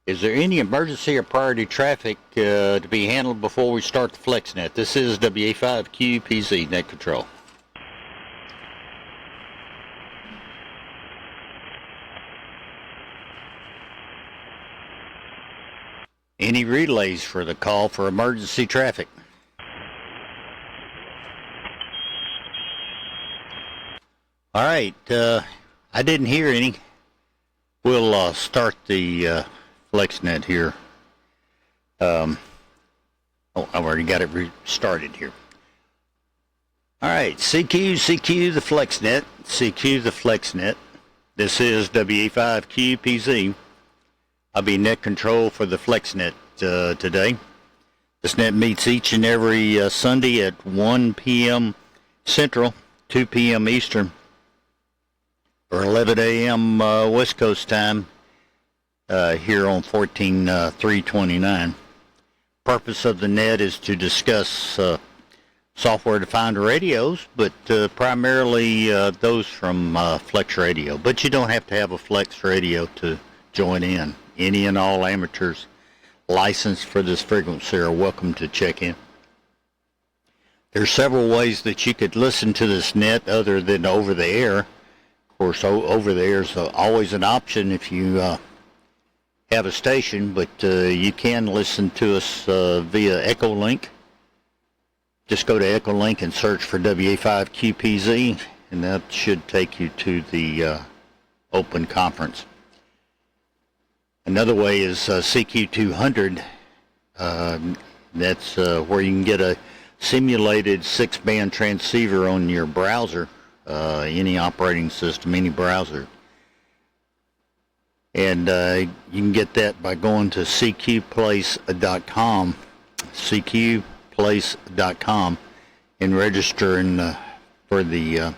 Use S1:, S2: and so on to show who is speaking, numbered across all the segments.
S1: Is there any emergency or priority traffic to be handled before we start the FlexNet? This is WA5QPZ Net Control. Any relays for the call for emergency traffic? All right, I didn't hear any. We'll start the FlexNet here. I've already got it restarted here. All right, CQ the FlexNet, CQ the FlexNet. This is WA5QPZ. I'll be net control for the FlexNet today. This net meets each and every Sunday at 1 p.m. Central, 2 p.m. Eastern, or 11 a.m. West Coast time here on 14329. Purpose of the net is to discuss software-defined radios, but primarily those from Flex Radio. But you don't have to have a Flex Radio to join in. Any and all amateurs licensed for this frequency are welcome to check in. There's several ways that you could listen to this net other than over the air. Of course, over the air is always an option if you have a station, but you can listen to us via EchoLink. Just go to EchoLink and search for WA5QPZ, and that should take you to the open conference. Another way is CQ200. That's where you can get a simulated 6-band transceiver on your browser, any operating system, any browser. And you can get that by going to cqplace.com, cqplace.com, and registering for the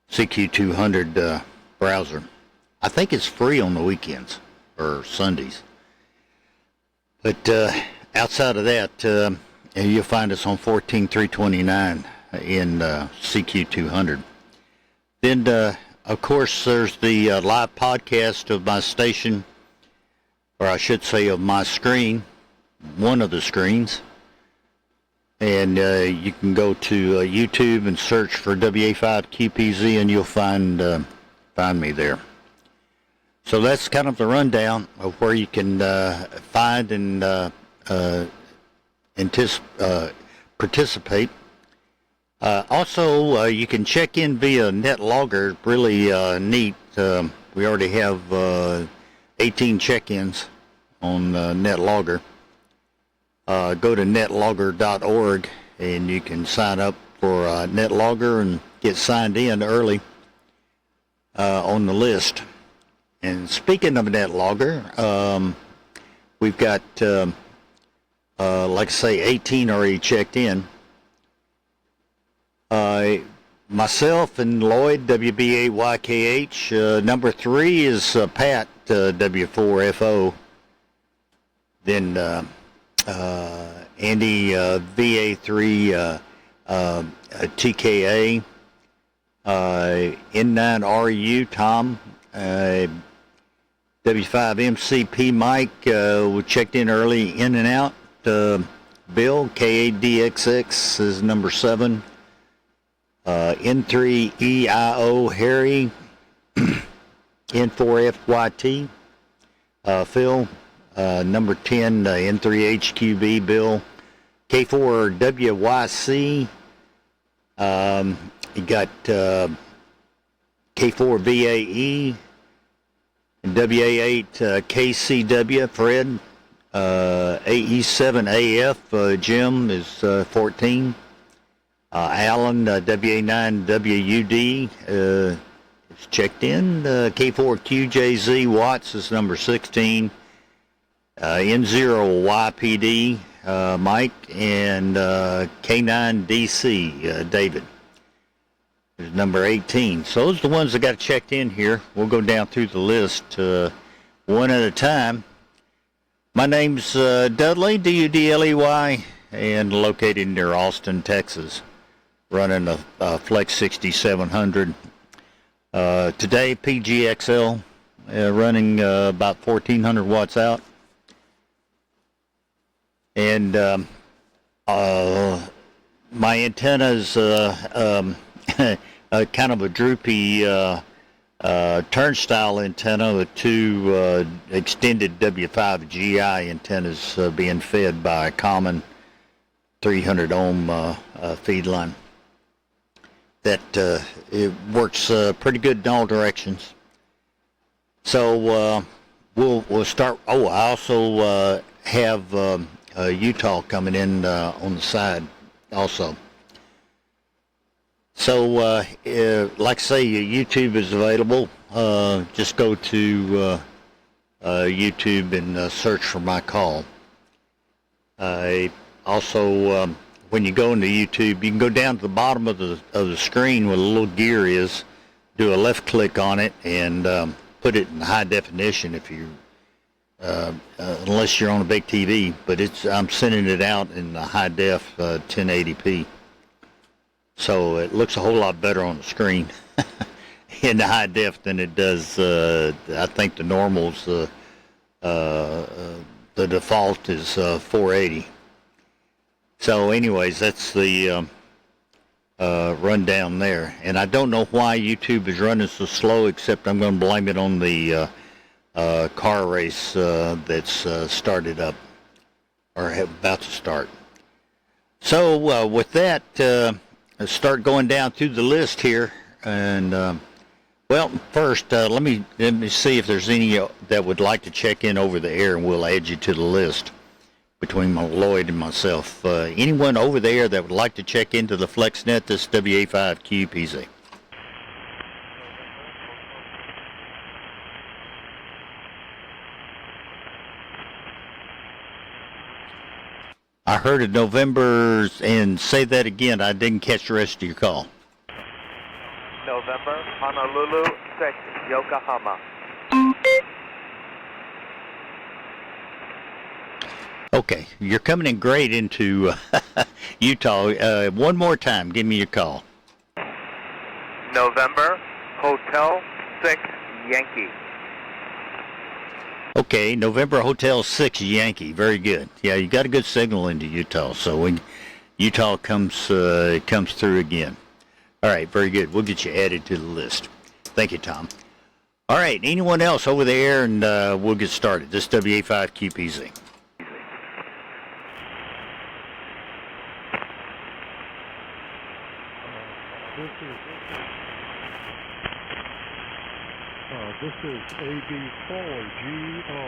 S1: CQ200 browser. I think it's free on the weekends or Sundays. But outside of that, you'll find us on 14329 in CQ200. Then, of course, there's the live podcast of my station, or I should say of my screen, one of the screens. And you can go to YouTube and search for WA5QPZ, and you'll find me there. So that's kind of the rundown of where you can find and participate. Also, you can check in via NetLogger. Really neat. We already have 18 check-ins on NetLogger. Go to netlogger.org and you can sign up for NetLogger and get signed in early on the list. And speaking of NetLogger, we've got, like I say, 18 already checked in. Myself and Lloyd, WBAYKH. Number 3 is Pat, W4FO. Then Andy, VA3 TKA. N9RU, Tom. W5MCP Mike, we checked in early, in and out. Bill, KADXX is number 7. N3EIO Harry, N4FYT, Phil, number 10, N3HQB Bill, K4WYC, you got K4VAE, and WA8 KCW Fred, AE7AF Jim is 14. Alan, WA9WUD is checked in. K4QJZ Watts is number 16. N0YPD Mike, and K9DC David is number 18. So those are the ones that got checked in here. We'll go down through the list one at a time. My name's Dudley, D-U-D-L-E-Y, and located near Austin, Texas. Running a Flex 6700. Today, PGXL, running about 1,400 watts out. And my antenna's kind of a droopy turnstile antenna with two extended W5 GI antennas being fed by a common 300 ohm feed line. That it works pretty good in all directions. So we'll start. Oh, I also have Utah coming in on the side also. So like I say, YouTube is available. Just go to YouTube and search for my call. Also, when you go into YouTube, you can go down to the bottom of the screen where the little gear is, do a left click on it, and put it in high definition if you, unless you're on a big TV. But I'm sending it out in the high def 1080p, so it looks a whole lot better on the screen in the high def than it does. I think the normals, the default is 480. So anyways, that's the rundown there. And I don't know why YouTube is running so slow, except I'm going to blame it on the car race that's started up, or about to start. So with that, let's start going down through the list here. And well, first, let me see if there's any that would like to check in over the air, and we'll add you to the list between Lloyd and myself. Anyone over there that would like to check into the FlexNet, this WA5QPZ? I heard of November's, and say that again. I didn't catch the rest of your call.
S2: November, Honolulu 6, Yokohama.
S1: Okay, you're coming in great into Utah. One more time, give me your call.
S2: November, Hotel 6, Yankee.
S1: Okay, November Hotel 6, Yankee. Very good. Yeah, you got a good signal into Utah, so when Utah comes through again. All right, very good. We'll get you added to the list. Thank you, Tom. All right, anyone else over there, and we'll get started. This WA5QPZ.
S3: This is AB4GO.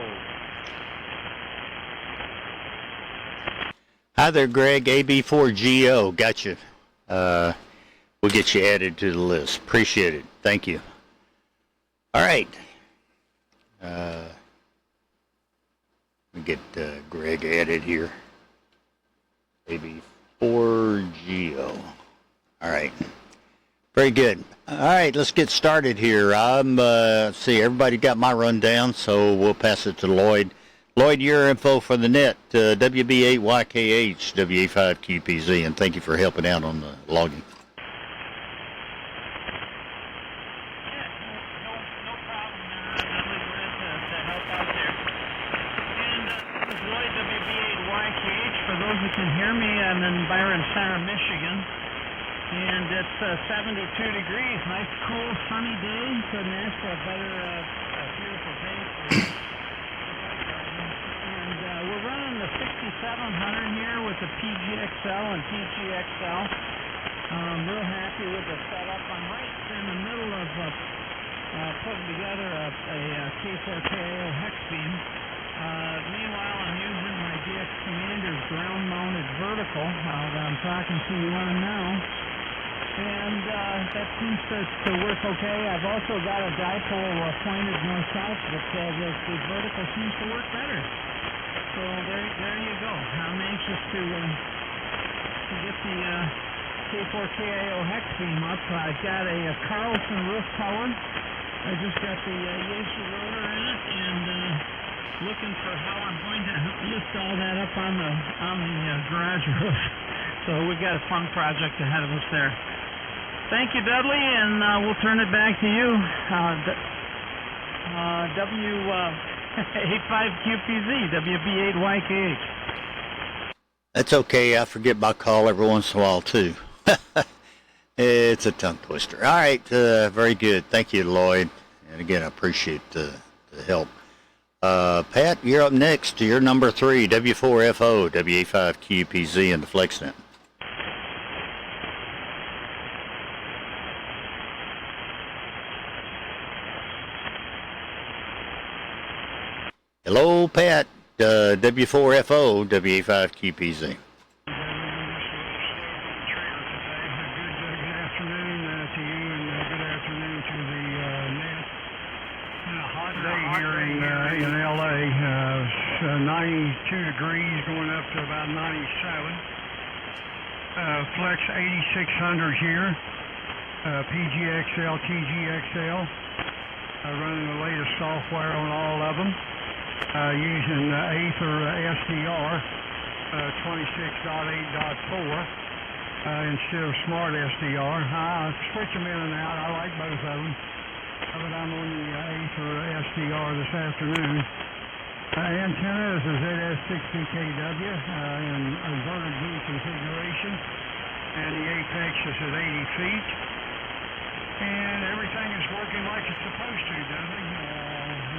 S1: Hi there, Greg. AB4GO. Gotcha. We'll get you added to the list. Appreciate it. Thank you. All right. Let me get Greg added here. AB4GO. All right. Very good. All right, let's get started here. Let's see, everybody got my rundown, so we'll pass it to Lloyd. Lloyd, your info for the net, WB8YKH, WA5QPZ, and thank you for helping out on the logging.
S4: For those who can hear me, I'm in Byron Center, Michigan, and it's 72 degrees. Nice, cool, sunny day. Couldn't ask for a better, beautiful day for and we're running the 6700 here with the PGXL and TGXL. Real happy with the setup. I'm right in the middle of putting together a K4KAO hex beam. Meanwhile, I'm using my GX Commander's ground-mounted vertical that I'm talking to you on now, and that seems to work okay. I've also got a dipole pointed north-south, but the vertical seems to work better. So there you go. I'm anxious to get the K4KAO hex beam up. I've got a Carlson roof tower. I just got the Yaesu rotor in it, and looking for how I'm going to lift all that up on the garage roof. So we've got a fun project ahead of us there. Thank you, Dudley, and we'll turn it back to you. W85QPZ, WB8YKH.
S1: That's okay. I forget my call every once in a while, too. It's a tongue twister. All right. Very good. Thank you, Lloyd. And again, I appreciate the help. Pat, you're up next. You're number 3, W4FO, WA5QPZ, and the FlexNet. Hello, Pat. W4FO, WA5QPZ.
S3: In LA, 92 degrees going up to about 97. Flex 8600 here, PGXL, TGXL, running the latest software on all of them, using Aether SDR 26.8.4 instead of Smart SDR. I switch them in and out. I like both of them. But I'm on the Aether SDR this afternoon. Antenna is a ZS60KW in inverted V configuration, and the apex is at 80 feet. And everything is working like it's supposed to, Dudley.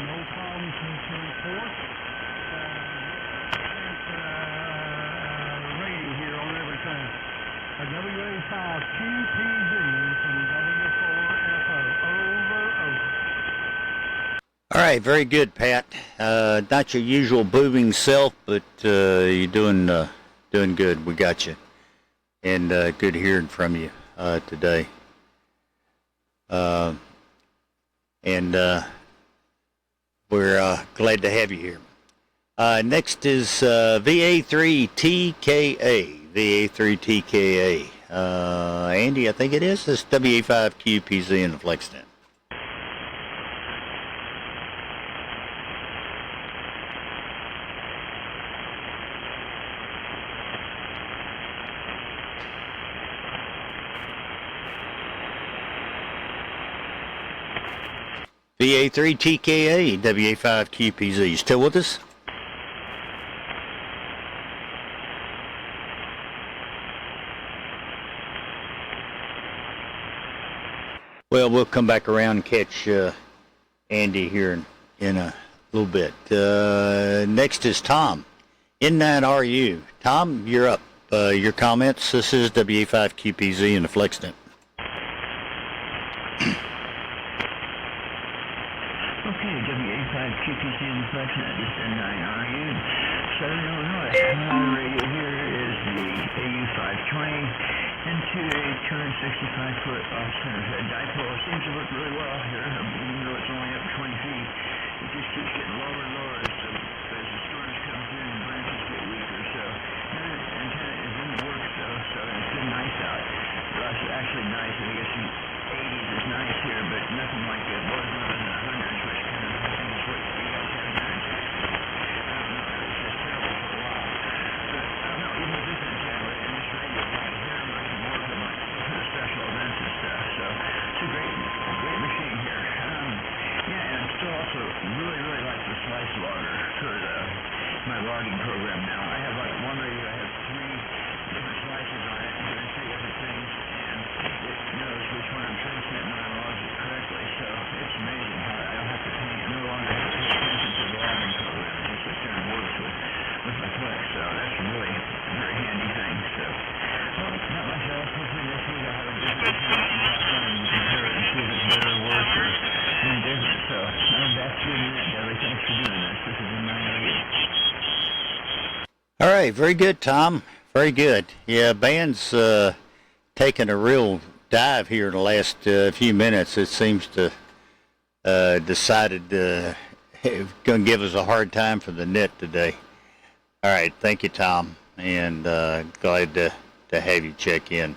S3: No problems to report. Rating here on everything. A WA5QPZ from W4FO.
S1: All right, very good, Pat. Not your usual booming self, but you're doing good. We got you, and good hearing from you today. And we're glad to have you here. Next is VA3TKA. VA3TKA. Andy, I think it is. It's WA5QPZ and the FlexNet. VA3TKA, WA5QPZ. You still with us? Well, we'll come back around and catch Andy here in a little bit. Next is Tom. N9RU. Tom, you're up. Your comments. This is WA5QPZ and the FlexNet.
S5: Okay, WA5QPC and the FlexNet, this is N9RU, Southern Illinois. Radio here is the AU520 into a 265-foot off-center head dipole. Seems to work really well here, even though it's only up 20 feet. It just keeps getting lower and lower as the storms come through and branches get weaker. So another antenna is in the works though, so it's been nice out. Well, it's actually nice. I guess the 80s is nice here, but nothing like it was when it was in the 100s, which kind of I think is what you guys have there in Texas. I don't know, it was just terrible for a while. But I don't know, even with this antenna and this radio, I can hear much more than like for the special events and stuff. So it's a great machine here. Yeah, and I still also really like the slice logger for my logging program now. I have like one radio, I have 3 different slices on it, doing 3 different things, and it knows which one I'm transmitting and logs it correctly. So it's amazing how I don't have to pay, I no longer have to pay attention to the logging program. It just sits there and works with my Flex. So that's a really very handy thing. So, well, not much else. Hopefully next week I'll have a different antenna and compare it and see if it's better or worse or any different. So back to you in a minute, Debbie. Thanks for doing this. This is N9RU.
S1: All right, very good, Tom. Very good. Yeah, band's taken a real dive here in the last few minutes. It seems to decided going to give us a hard time for the net today. All right, thank you, Tom, and glad to have you check in.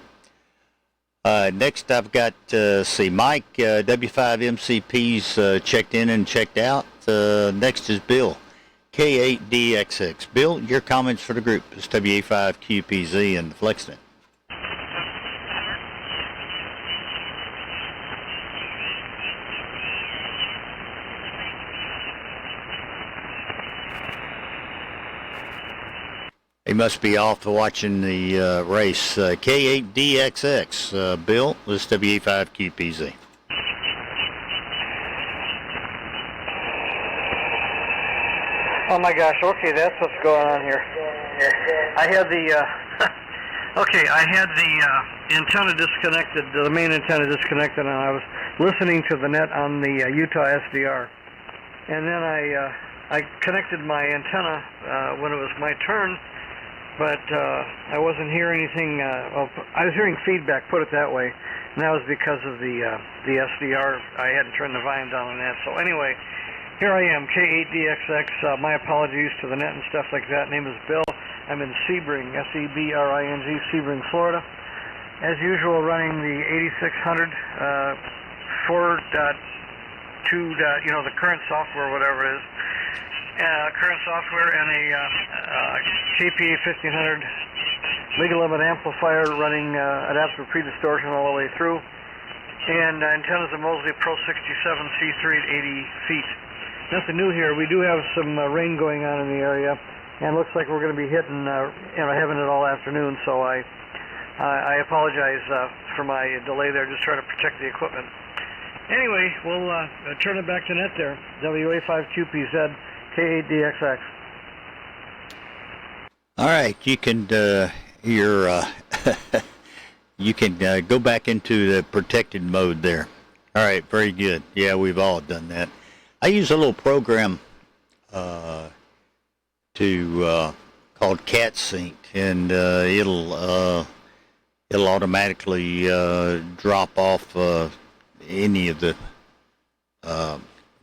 S1: Next, I've got Mike, W5MCP's checked in and checked out. Next is Bill, K8DXX. Bill, your comments for the group. It's WA5QPZ and the FlexNet. He must be off watching the race. K8DXX. Bill, this is WA5QPZ.
S6: Oh my gosh, okay, that's what's going on here. I had the, antenna disconnected, the main antenna disconnected, and I was listening to the net on the Utah SDR. And then I connected my antenna when it was my turn, but I wasn't hearing anything, I was hearing feedback, put it that way, and that was because of the SDR. I hadn't turned the volume down on that. So anyway, here I am, K8DXX. My apologies to the net and stuff like that. Name is Bill. I'm in Sebring, S-E-B-R-I-N-G, Sebring, Florida. As usual, running the 8600 4.2, the current software, whatever it is. Current software and a KPA 1500 legal limit amplifier running adaptive pre-distortion all the way through. And antennas of Mosley Pro 67C3 at 80 feet. Nothing new here. We do have some rain going on in the area, and it looks like we're going to be hitting, having it all afternoon. So I apologize for my delay there. Just trying to protect the equipment. Anyway, we'll turn it back to net there. WA5QPZ, K8DXX.
S1: All right, you can you can go back into the protected mode there. All right, very good. Yeah, we've all done that. I use a little program called CatSync, and it'll automatically drop off any of the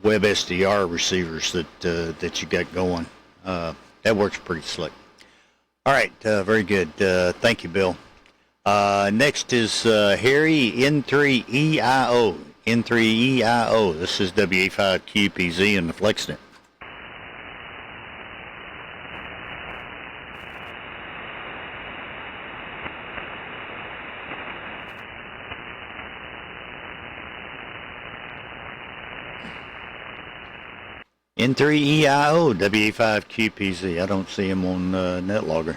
S1: web SDR receivers that you got going. That works pretty slick. All right, very good. Thank you, Bill. Next is Harry N3EIO. N3EIO. This is WA5QPZ in the FlexNet. N3EIO, WA5QPZ. I don't see him on NetLogger.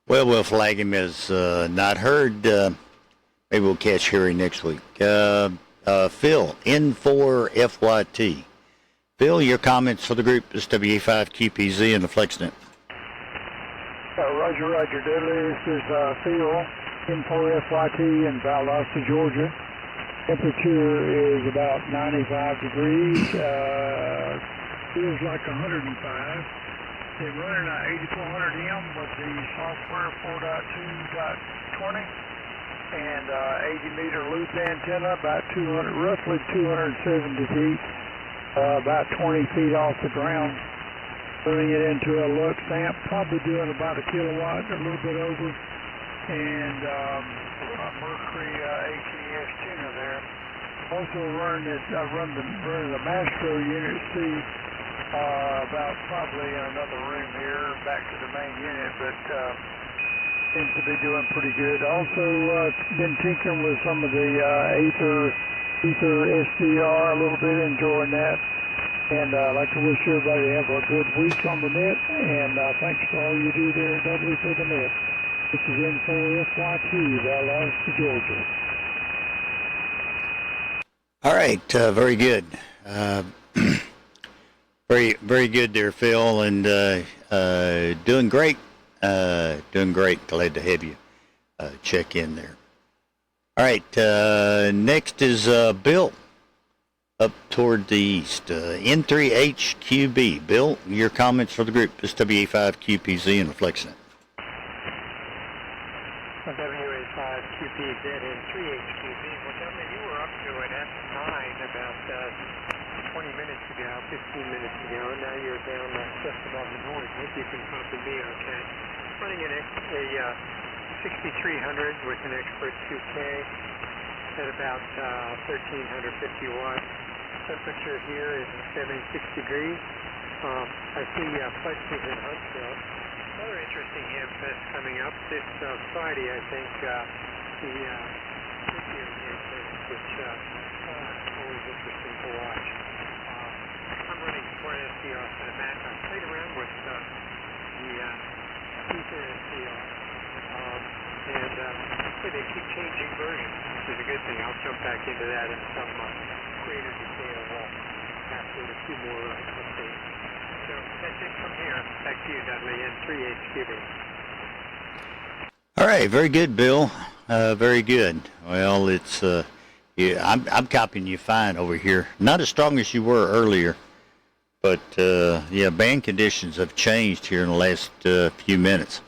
S1: Well, we'll flag him as not heard. Maybe we'll catch Harry next week. Phil, N4FYT. Phil, your comments for the group is WA5QPZ and the FlexNet.
S7: Roger, Dudley. This is Phil, N4FYT in Valdosta, Georgia. Temperature is about 95 degrees. Feels like 105. They're running an 8400M with the software 4.2.20 and 80-meter loop antenna, about roughly 270 feet, about 20 feet off the ground. Putting it into a Lux amp, probably doing about a kilowatt, a little bit over, and Mercury ATS tuner there. Also running the Mastro Unit C. About probably in another room here, back to the main unit, but seems to be doing pretty good. Also, been tinkering with some of the Ether SDR a little bit, enjoying that. And I'd like to wish everybody to have a good week on the net, and thanks for all you do there, Dudley, for the net. This is N4FYT, Valdosta, Georgia.
S1: All right, very good. Very good there, Phil, and doing great. Doing great. Glad to have you check in there. All right, next is Bill up toward the east. N3HQB. Bill, your comments for the group. This is WA5QPZ and the FlexNet.
S8: WA5QPZ and 3HQB. Well, Dudley, you were up to an F9 about 20 minutes ago, 15 minutes ago, and now you're down just above the noise. Hope you can copy me okay. Running a 6300 with an expert 2K at about 1350 watts. Temperature here is 76 degrees. I see Fletcher's in Huntsville. Another interesting ham fest coming up this Friday, I think. the video game things, which always interesting to watch. I'm running for an SDR for the Mac. I played around with the Ether SDR, and they keep changing versions, which is a good thing. I'll jump back into that in some greater detail after a few more updates. So that's it from here. Back to you, Dudley, and 3HQB.
S1: All right, very good, Bill. Very good. Well, it's yeah, I'm copying you fine over here. Not as strong as you were earlier, but yeah, band conditions have changed here in the last few minutes.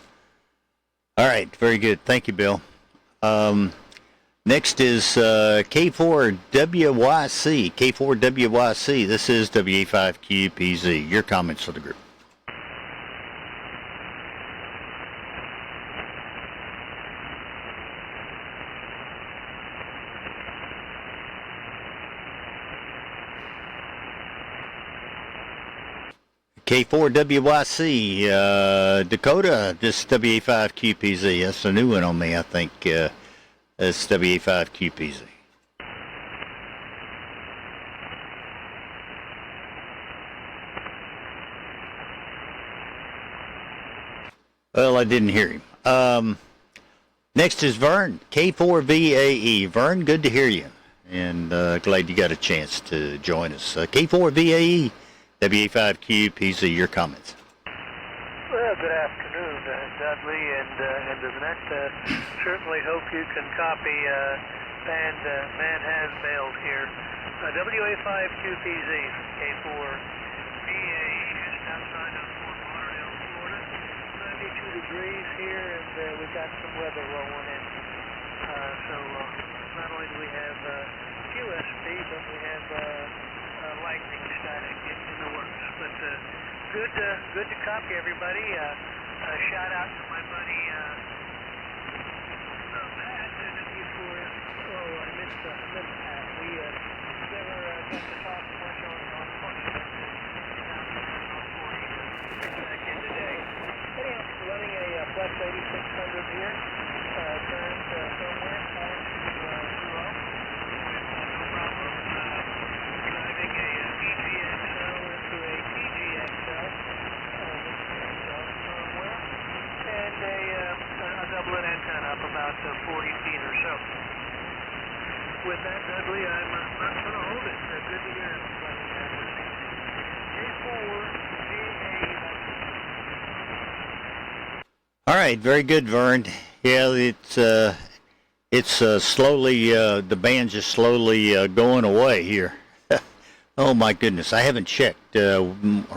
S1: All right, very good. Thank you, Bill. Next is K4WYC. K4WYC. This is WA5QPZ. Your comments for the group. K4WYC, Dakota, this is WA5QPZ. That's a new one on me, I think. That's WA5QPZ. Well, I didn't hear him. Next is Vern, K4VAE. Vern, good to hear you. And glad you got a chance to join us. K4VAE. WA5QPZ, your comments.
S9: Well, good afternoon, Dudley and the net. Certainly hope you can copy band Man Has Bailed here. WA5QPZ from K4VA, just outside of Fort Lauderdale, Florida. 92 degrees here, and we got some weather rolling in. So not only do we have QSP, but we have lightning static in the works, but good to copy everybody. Shout out to my buddy Matt and W4. Oh, I missed Pat. We never got to talk much on function back in today. Anyhow, running a Flex 8600 here. Turned somewhere on to zero. No problem. Driving a EGXL into a TGXL, somewhere, and a doublet antenna up about 40 feet or so. With that, Dudley, I'm not going to hold it. Good to hear it.
S1: All right, very good, Vern. Yeah, it's slowly, the band's just slowly going away here. Oh my goodness, I haven't checked. Are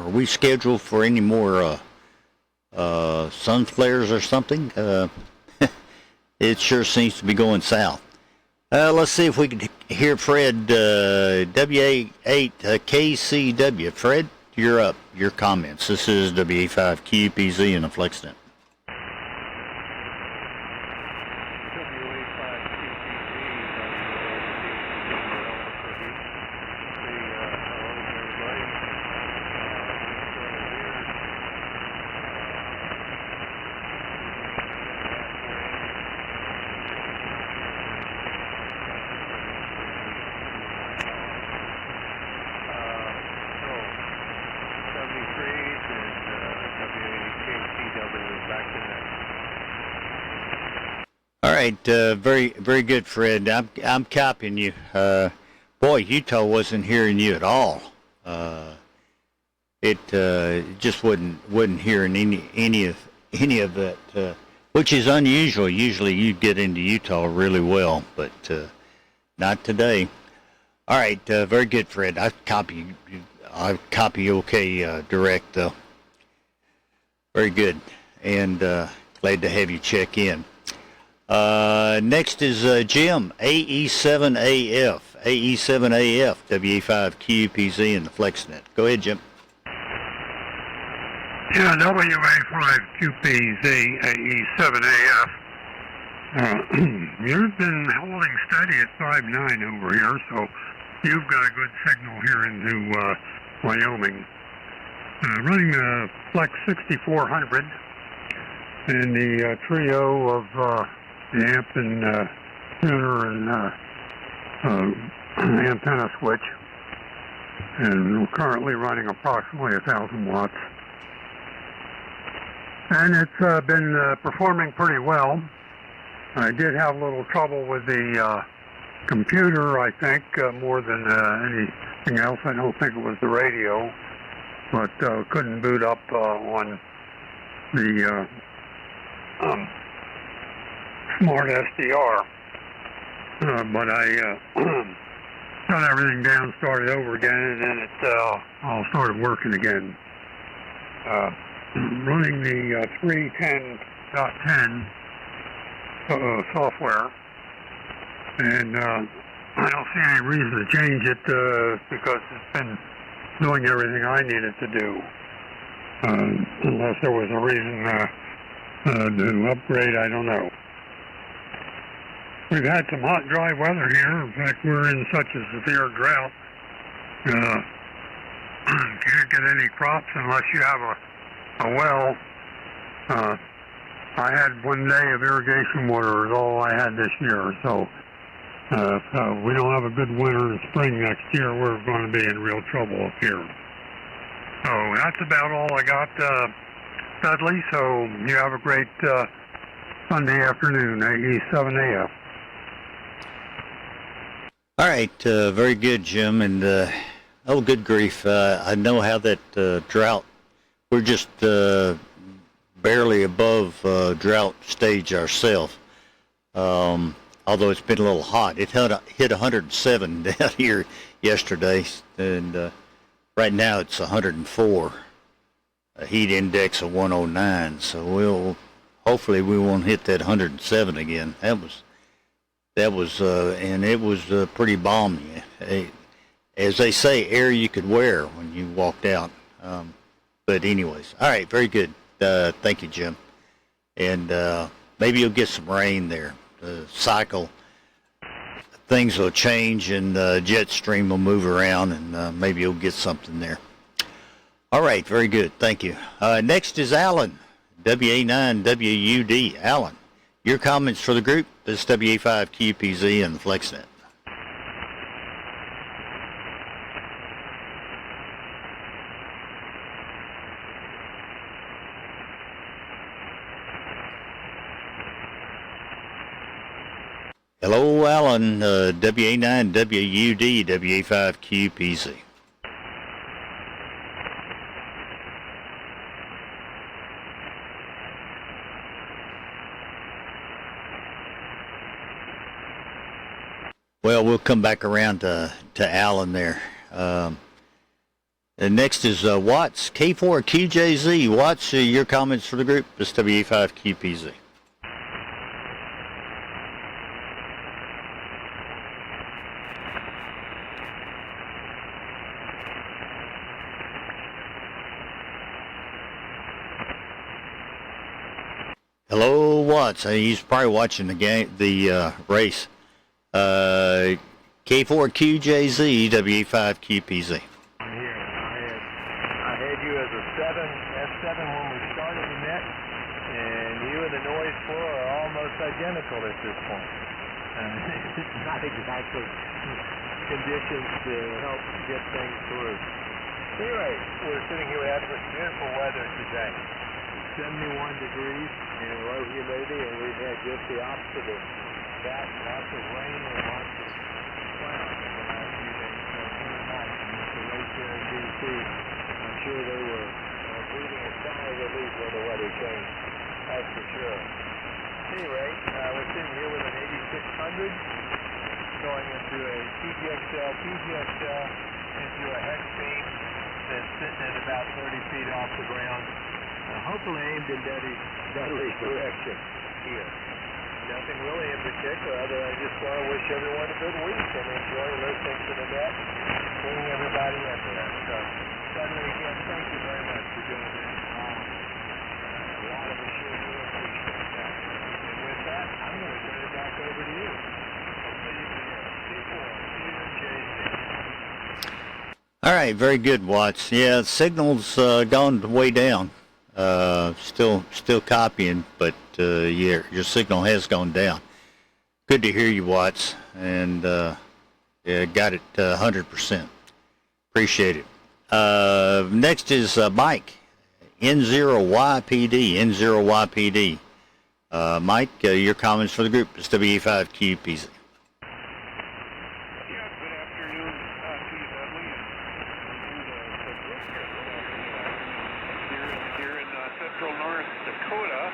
S1: we scheduled for any more sun flares or something? It sure seems to be going south. Let's see if we can hear Fred, WA8KCW. Fred, you're up. Your comments. This is WA5QPZ and the FlexNet. All right, very good, Fred. I'm copying you. Boy, Utah wasn't hearing you at all. It just wasn't hearing any of that, which is unusual. Usually you get into Utah really well, but not today. All right, very good, Fred. I copy OK direct though. Very good, and glad to have you check in. Next is Jim, AE7AF, WA5QPZ and the FlexNet. Go ahead, Jim.
S10: Yeah, WA5QPZ, AE7AF. You've been holding steady at 5.9 over here, so you've got a good signal here into Wyoming. Running the Flex 6400 and the trio of the amp and tuner and antenna switch, and we're currently running approximately 1,000 watts. And it's been performing pretty well. I did have a little trouble with the computer, I think, more than anything else. I don't think it was the radio, but couldn't boot up on the smart SDR. But I got everything down, started over again, and then it all started working again. Running the 310.10 software, and I don't see any reason to change it because it's been doing everything I need it to do. Unless there was a reason to upgrade, I don't know. We've had some hot, dry weather here. In fact, we're in such a severe drought. Can't get any crops unless you have a well. I had 1 day of irrigation water is all I had this year. So if we don't have a good winter and spring next year, we're going to be in real trouble up here. So that's about all I got, Dudley. So you have a great Sunday afternoon, AE 7AF.
S1: All right, very good, Jim. And oh, good grief! I know how that drought. We're just barely above drought stage ourselves. Although it's been a little hot, it hit 107 down here yesterday, and right now it's 104. A heat index of 109. So hopefully we won't hit that 107 again. That was and it was pretty balmy. As they say, air you could wear when you walked out. But anyways, all right, very good. Thank you, Jim. And maybe you'll get some rain there. The cycle, things will change, and jet stream will move around, and maybe you'll get something there. All right, very good. Thank you. Next is Alan, WA9WUD. Alan, your comments for the group. This is WA5QPZ and the FlexNet. Hello, Alan, WA9WUD, WA5QPZ. Well, we'll come back around to Alan there. And next is Watts, K4QJZ. Watts, your comments for the group. This is WA5QPZ. Hello, Watts. He's probably watching the race. K4QJZ, WA5QPZ.
S11: I'm here. I had you as a F7 when we started the net, and you and the noise floor are almost identical at this point. It's not exactly conditions to help get things through. Anyway, we're sitting here at beautiful weather today. 71 degrees and low humidity, and we've had just the opposite of that. Lots of rain and lots of clouds in the last few days. So nice. And with the race here in D.C., I'm sure they were breathing a sigh of relief when the weather changed. That's for sure. At any rate, we're sitting here with an 8600 going into a PGXL into a hex beam that's sitting at about 30 feet off the ground. Hopefully aimed in Dudley's direction here. Nothing really in particular, other than I just want to wish everyone a good week and enjoy listening to the net, bringing everybody in there. So, Dudley, again, thank you very much for doing this. A lot of us sure do appreciate that. And with that, I'm going to turn it back over to you. Hopefully you can hear people,
S1: All right, very good, Watts. Yeah, the signal's gone way down. Still copying, but yeah, your signal has gone down. Good to hear you, Watts, and yeah, got it 100%. Appreciate it. Next is Mike, N0YPD, N0YPD. Mike, your comments for the group. It's WE5QPZ.
S12: Yeah, good afternoon to you, Dudley, and here in central North Dakota.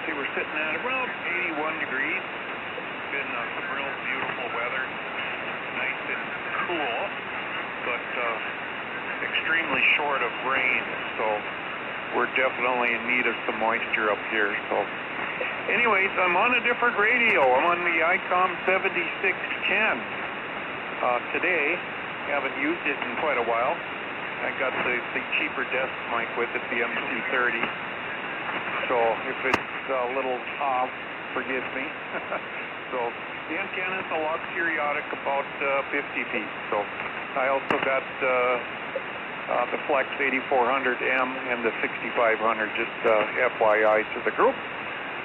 S12: See, we're sitting at around 81 degrees. It's been some real beautiful weather, nice and cool, but extremely short of rain, so we're definitely in need of some moisture up here. So anyways, I'm on a different radio. I'm on the ICOM 7610 today. Haven't used it in quite a while. I got the cheaper desk mic with it, the MC30. So if it's a little off, forgive me. So the antenna's a lot periodic, about 50 feet. So I also got the Flex 8400M and the 6500, just FYI to the group.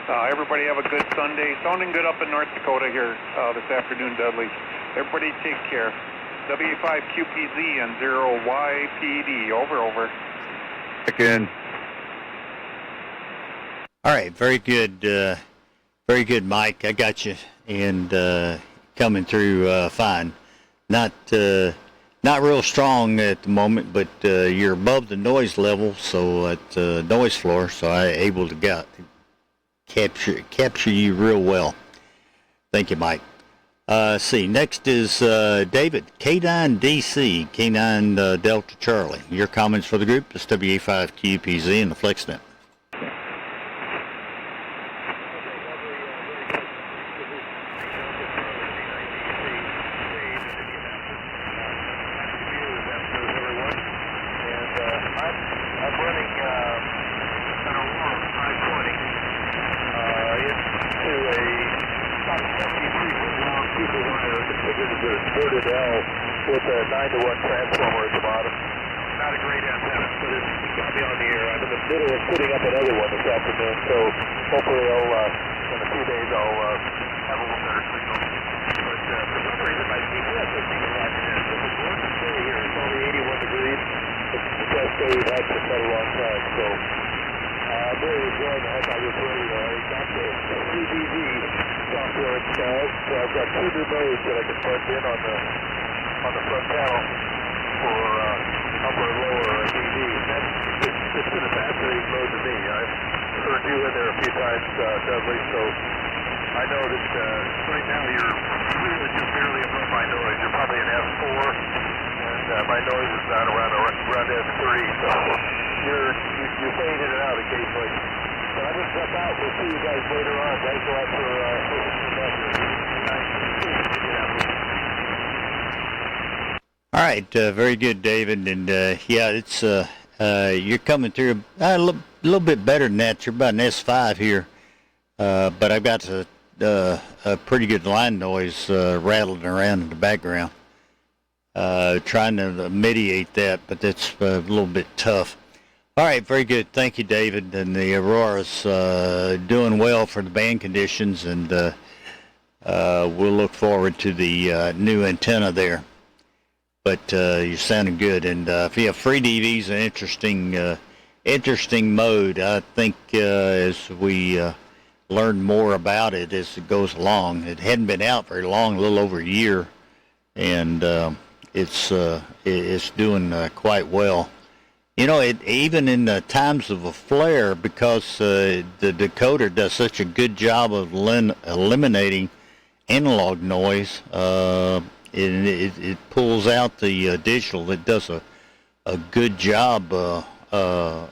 S12: Everybody have a good Sunday. Sounding good up in North Dakota here this afternoon, Dudley. Everybody take care. W5QPZ and 0YPD. Over.
S2: Again.
S1: All right, very good, Mike. I got you, and coming through fine. Not real strong at the moment, but you're above the noise level, so at noise floor, so I'm able to capture you real well. Thank you, Mike. See, next is David, K9DC, K9 Delta Charlie. Your comments for the group is WA5QPZ and the FlexNet.
S11: With a 9-to-1 transformer at the bottom. Not a great antenna, but it's got me on the air. I'm in the middle of putting up another one this afternoon, so hopefully in a few days I'll have a little better signal. But for some reason my GPS is being locked in. It's a gorgeous day here. It's only 81 degrees. It's the best day we've had for quite a long time, so I'm really enjoying the heck out of this radio. I got the 3DV software installed, so I've got 2 new modes that I can plug in on the front panel for upper and lower DV. It's been a fascinating mode to me. I've heard you in there a few times, Dudley, so I know that right now you're really just barely above my noise. You're probably in F4, and my noise is down around F3, so you're fading in and out occasionally. But I'm going to jump out. We'll see you guys later on. Thanks a lot for listening back here.
S1: All right, very good, David. And yeah, it's you're coming through a little bit better than that. You're about an S5 here, but I've got a pretty good line noise rattling around in the background. Trying to mitigate that, but that's a little bit tough. All right, very good. Thank you, David. And the Aurora's doing well for the band conditions, and we'll look forward to the new antenna there. But you're sounding good, and if you have free DV's an interesting mode. I think as we learn more about it as it goes along, it hadn't been out very long, a little over a year, and it's doing quite well. You know, even in the times of a flare, because the decoder does such a good job of eliminating analog noise. It pulls out the digital. It does a good job, a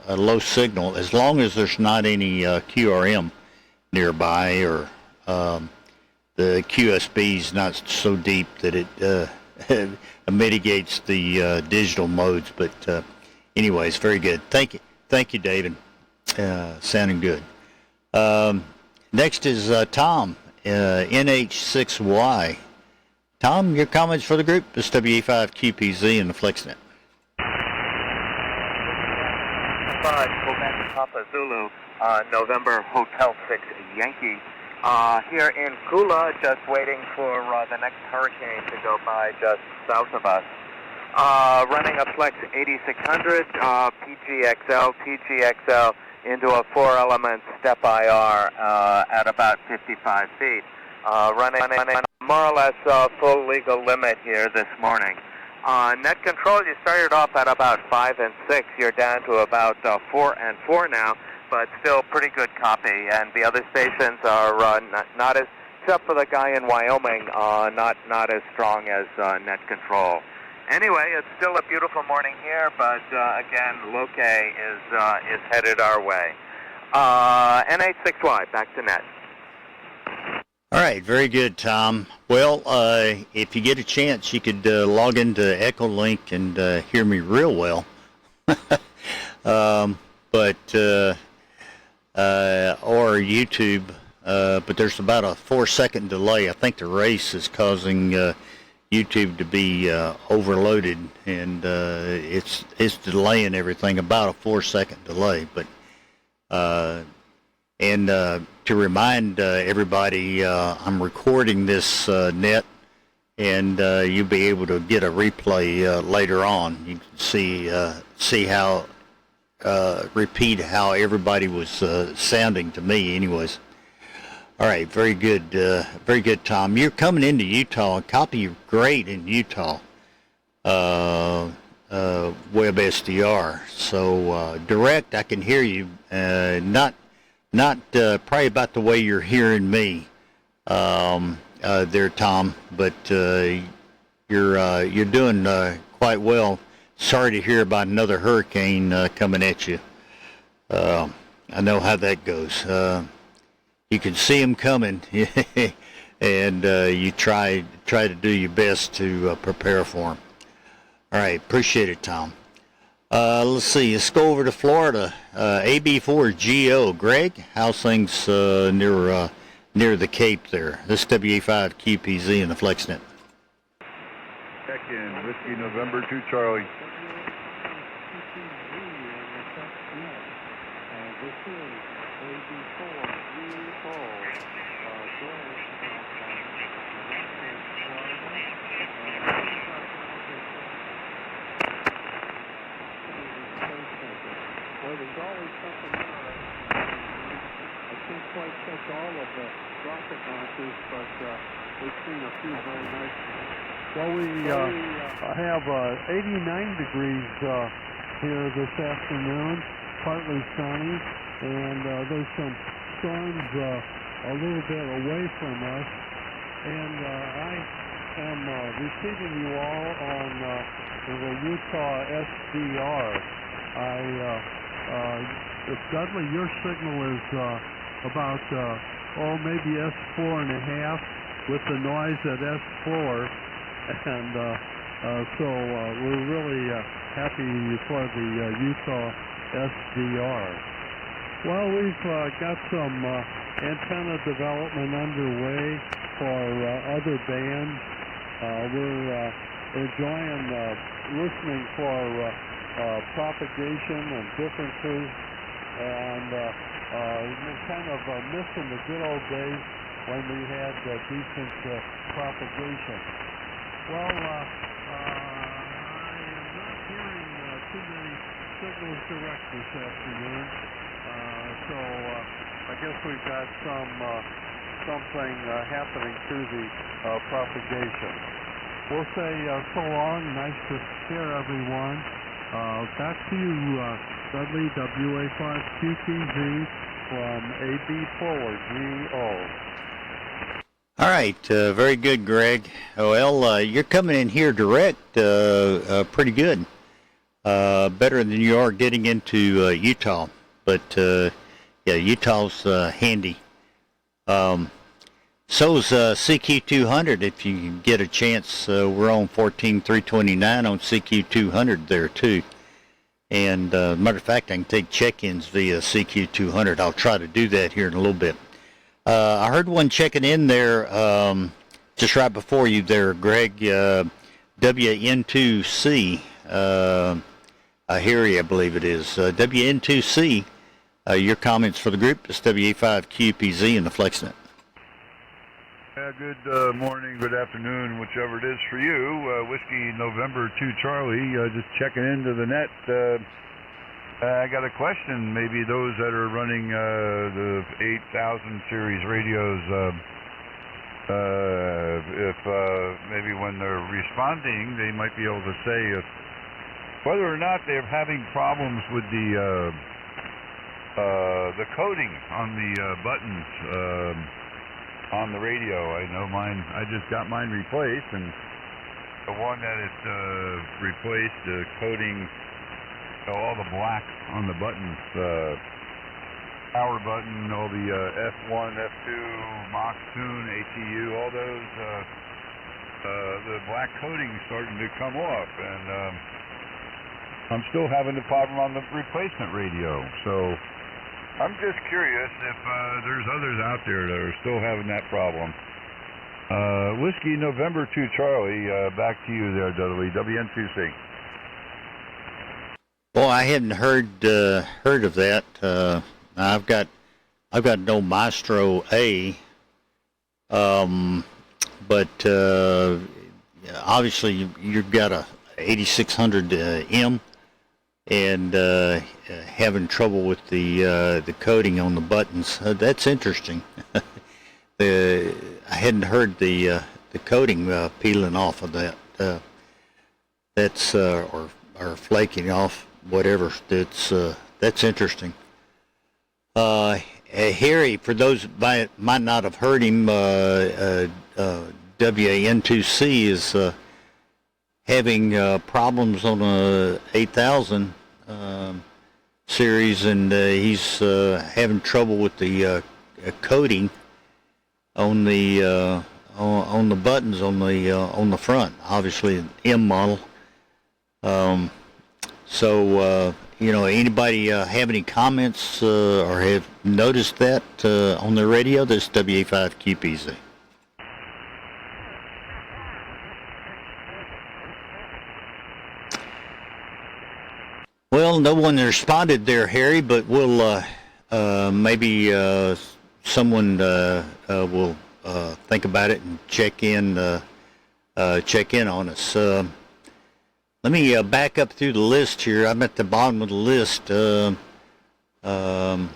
S1: low signal, as long as there's not any QRM nearby, or the QSB's not so deep that it mitigates the digital modes. But anyways, very good. Thank you, David. Sounding good. Next is Tom, NH6Y. Tom, your comments for the group is WE5QPZ and the FlexNet.
S2: 5, Quebec Papa Zulu, November Hotel 6 Yankee. Here in Kula, just waiting for the next hurricane to go by just south of us. Running a Flex 8600 PGXL, TGXL into a 4-element step IR at about 55 feet. Running more or less full legal limit here this morning. Net control, you started off at about 5 and 6. You're down to about 4 and 4 now, but still pretty good copy. And the other stations are not as, except for the guy in Wyoming, not as strong as net control. Anyway, it's still a beautiful morning here, but again, Loke is headed our way. NH6Y, back to net.
S1: All right, very good, Tom. Well, if you get a chance, you could log into EchoLink and hear me real well. Or YouTube, but there's about a 4-second delay. I think the race is causing YouTube to be overloaded, and it's delaying everything, about a 4-second delay. But to remind everybody, I'm recording this net, and you'll be able to get a replay later on. You can see how repeat how everybody was sounding to me, anyways. All right, very good, Tom. You're coming into Utah. Copy you great in Utah. Web SDR. So direct, I can hear you. Not probably about the way you're hearing me there, Tom. But you're doing quite well. Sorry to hear about another hurricane coming at you. I know how that goes. You can see them coming, and you try to do your best to prepare for them. All right, appreciate it, Tom. Let's see. Let's go over to Florida. AB4GO. Greg, how's things near the Cape there? This WA5 QPZ and the FlexNet.
S13: Check in. Whiskey November 2 Charlie.
S3: All of the rocket launches, but we've seen a few very nice ones. Well, we have 89 degrees here this afternoon, partly sunny, and there's some storms a little bit away from us. And I am receiving you all on the Utah SDR. If Dudley, your signal is about maybe S4.5 with the noise at S4, and so we're really happy for the Utah SDR. Well, we've got some antenna development underway for other bands. We're enjoying listening for propagation and differences, and kind of missing the good old days when we had decent propagation. Well, I am not hearing too many signals direct this afternoon, so I guess we've got something happening through the propagation. We'll say so long. Nice to hear everyone. Back to you, Dudley, WA5QTZ from AB4GO.
S1: All right, very good, Greg. Well, you're coming in here direct pretty good. Better than you are getting into Utah. But, yeah, Utah's handy. So's CQ200, if you can get a chance. We're on 14329 on CQ200 there, too. And, matter of fact, I can take check-ins via CQ200. I'll try to do that here in a little bit. I heard one checking in there just right before you there, Greg, WN2C. I hear you, I believe it is. WN2C, your comments for the group. It's WA5QPZ and the FlexNet.
S13: Yeah, good morning, good afternoon, whichever it is for you. Whiskey November 2 Charlie, just checking into the net. I got a question. Maybe those that are running the 8000 series radios, if maybe when they're responding, they might be able to say if whether or not they're having problems with the coding on the buttons on the radio. I know mine. I just got mine replaced, and the one that is replaced, the coding. All the black on the buttons, power button, all the F1, F2, Mach tune, ATU, all those, the black coating is starting to come off, and I'm still having the problem on the replacement radio. So I'm just curious if there's others out there that are still having that problem. Whiskey November 2 Charlie, back to you there, Dudley, WN2C.
S1: Well, I hadn't heard of that. I've got no Maestro A, but obviously you've got a 8600 M, and having trouble with the coding on the buttons. That's interesting. I hadn't heard the coding peeling off of that. That's or flaking off. Whatever, that's interesting. Harry, for those that might not have heard him, WAN2C is having problems on a 8000 series, and he's having trouble with the coding on the buttons on the front. Obviously, an M model. So, anybody have any comments or have noticed that on the radio? This WA5QPZ. Well, no one responded there, Harry, but we'll maybe someone will think about it and check in on us. Let me back up through the list here. I'm at the bottom of the list. Well,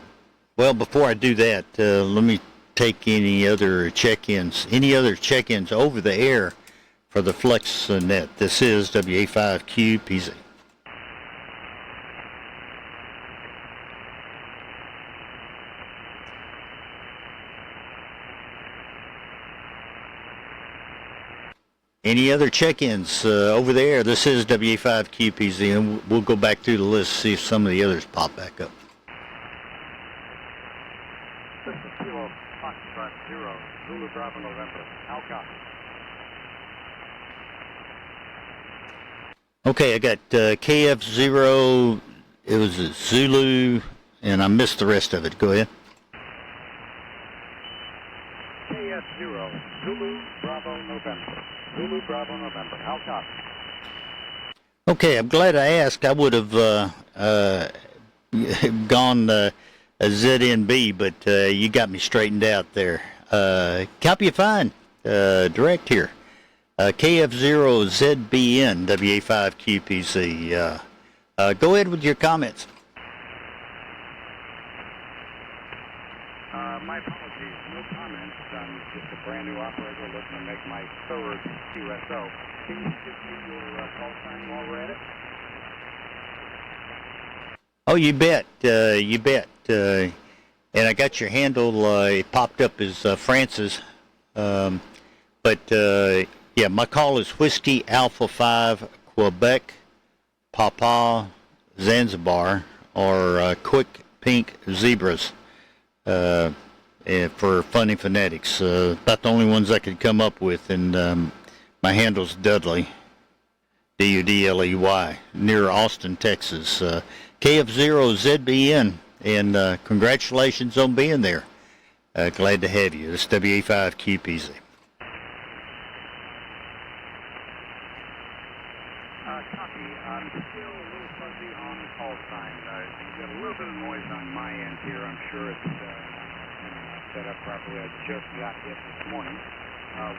S1: before I do that, let me take any other check-ins. Any other check-ins over the air for the FlexNet. This is WA5QPZ. Any other check-ins over there? This is WA5QPZ, and we'll go back through the list, see if some of the others pop back up.
S14: This is Kilo Foxtrot 0, Zulu Bravo November. How copy?
S1: Okay, I got KF0, it was a Zulu, and I missed the rest of it. Go ahead.
S14: KF0, Zulu Bravo November. Zulu Bravo November. How copy?
S1: Okay, I'm glad I asked. I would have gone a ZNB, but you got me straightened out there. Copy you fine. Direct here. KF0ZBN, WA5QPZ. Go ahead with your comments.
S14: My apologies, no comments. I'm just a brand new operator looking to make my third QSO. Can you give me your call sign while we're at it?
S1: Oh, you bet. You bet. And I got your handle. It popped up as Francis. But yeah, my call is Whiskey Alpha 5 Quebec Papa Zanzibar, or Quick Pink Zebras. For Funny Phonetics. About the only ones I could come up with, and my handle's Dudley, Dudley, near Austin, Texas. KF0ZBN, and congratulations on being there. Glad to have you. This is WA5QPZ.
S14: Copy. I'm still a little fuzzy on the call sign. You got a little bit of noise on my end here. I'm sure it's set up properly. I just got it this morning.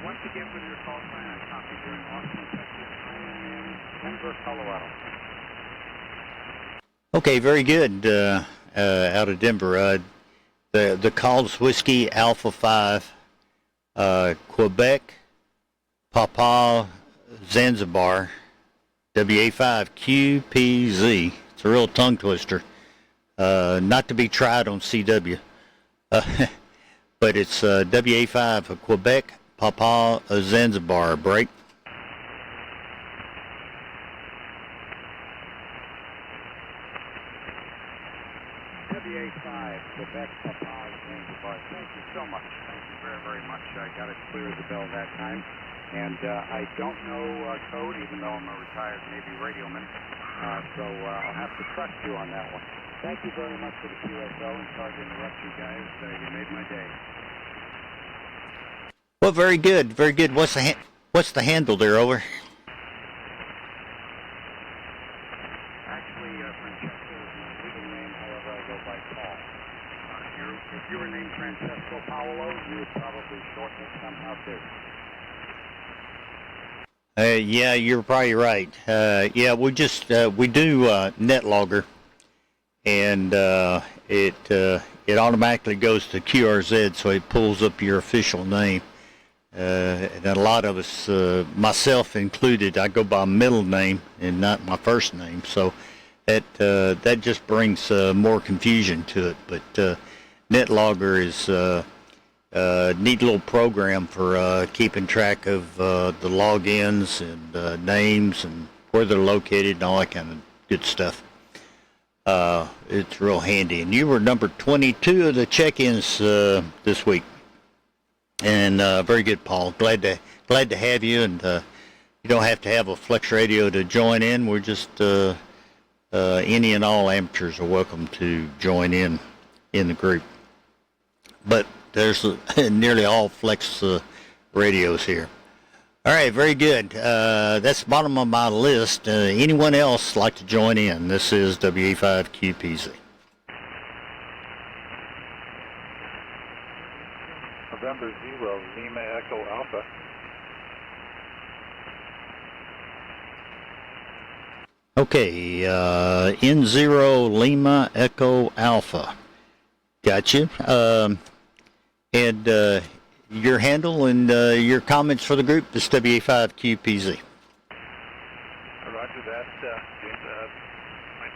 S14: Once again with your call sign, I copy during Austin, Texas. I am in Denver, Colorado.
S1: Okay, very good. Out of Denver. The call's Whiskey Alpha 5, Quebec, Papa, Zanzibar, WA5 QPZ. It's a real tongue twister. Not to be tried on CW. But it's WA5 Quebec, Papa, Zanzibar. Break.
S14: WA5, Quebec, Papa, Zanzibar. Thank you so much. Thank you very, very much. I got it clear as a bell that time. And I don't know code, even though I'm a retired Navy radioman. So I'll have to trust you on that one. Thank you very much for the QSO, and sorry to interrupt you guys. You made my day.
S1: Well, very good, very good. What's the handle there, over?
S14: Actually, Francesco is my legal name. However, I go by Paul. If you were named Francesco Paolo, you would probably shorten it somehow too.
S1: Yeah, you're probably right. Yeah, we do NetLogger, and it automatically goes to QRZ, so it pulls up your official name. And a lot of us, myself included, I go by middle name and not my first name, so that just brings more confusion to it. But NetLogger is a neat little program for keeping track of the logins and names and where they're located and all that kind of good stuff. It's real handy. And you were number 22 of the check-ins this week. And very good, Paul. Glad to have you. And you don't have to have a Flex Radio to join in. We're just any and all amateurs are welcome to join in the group. But there's nearly all Flex radios here. All right, very good. That's the bottom of my list. Anyone else like to join in? This is WA5QPZ.
S11: November 0, Lima Echo Alpha.
S1: Okay, N0 Lima Echo Alpha. Got you. And your handle and your comments for the group is WA5QPZ.
S11: Roger that. My